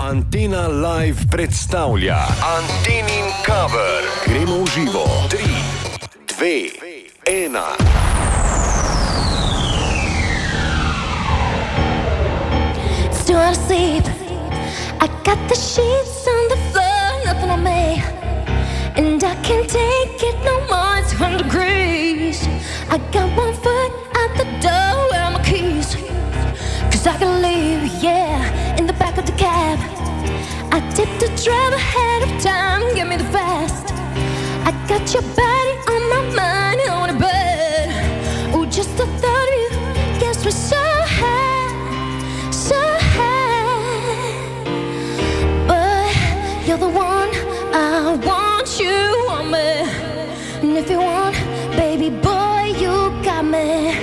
Antenna Live predstavlja Antenin cover. Gremo v živo. 3, 2, 1. Still out of sleep. I got the sheets on the floor, nothing on me, and I can't take it no more. It's 100 degrees. I got one foot out the door. Where are my keys? 'Cause I can leave, yeah, in the back of the cab. I tipped the driver ahead of time. Give me the fast. I got your body on my mind, on a bed. Oh, just the thought of you gets me so high, so high. But you're the one, I want you on me. And if you want, baby boy, you got me.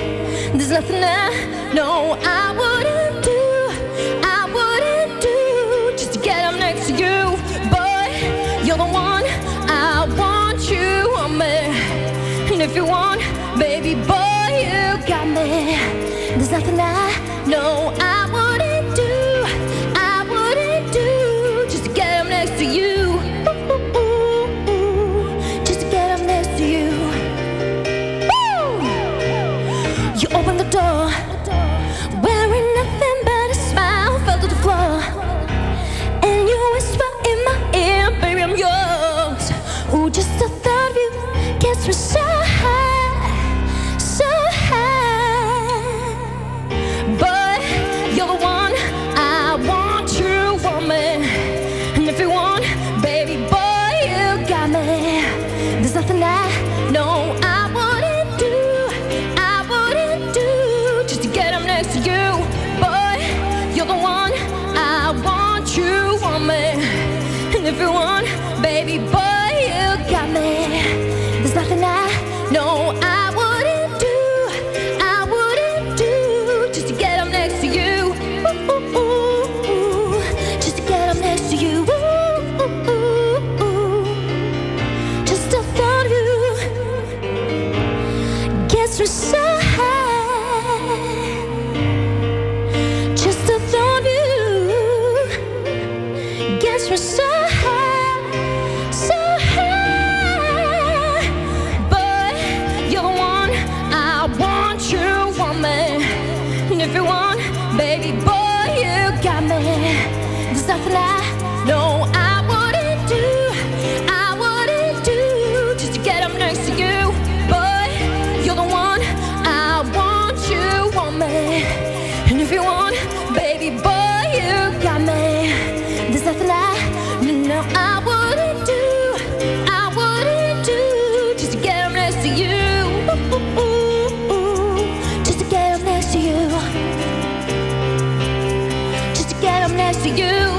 There's nothing I know I wouldn't do, I wouldn't do, just to get up next to you. Boy, you're the one, I want you on me. And if you want, baby boy, you got me. There's nothing I know I wouldn't do, I wouldn't do, just to get up next to you. Ooh, ooh, ooh, just to get up next to you. Woo! You open the door, wearing nothing but a smile, fell to the floor, and you whisper in my ear, baby, I'm yours. Ooh, just the thought of you gets me so high, so high. But you're the one, I want you for me. And if you want, baby boy, you got me. There's nothing I know I wouldn't do, I wouldn't do, just to get up next to you. Boy, you're the one, I want you for me. And if you want, baby boy, you got me. There's nothing I know I wouldn't do, I wouldn't do, just to get up next to you. Ooh, ooh, ooh, ooh, just to get up next to you. Ooh, ooh, ooh, ooh, just the thought of you gets me so high. Just the thought of you gets me so high, so high. But you're the one, I want you for me. And if you want, baby boy, you got me. There's nothing I know I wouldn't do, I wouldn't do, just to get up next to you. Boy, you're the one, I want you for me. And if you want, baby boy, you got me. There's nothing I know I wouldn't do, I wouldn't do, just to get up next to you. Ooh, ooh, ooh, ooh, just to get up next to you, just to get up next to you.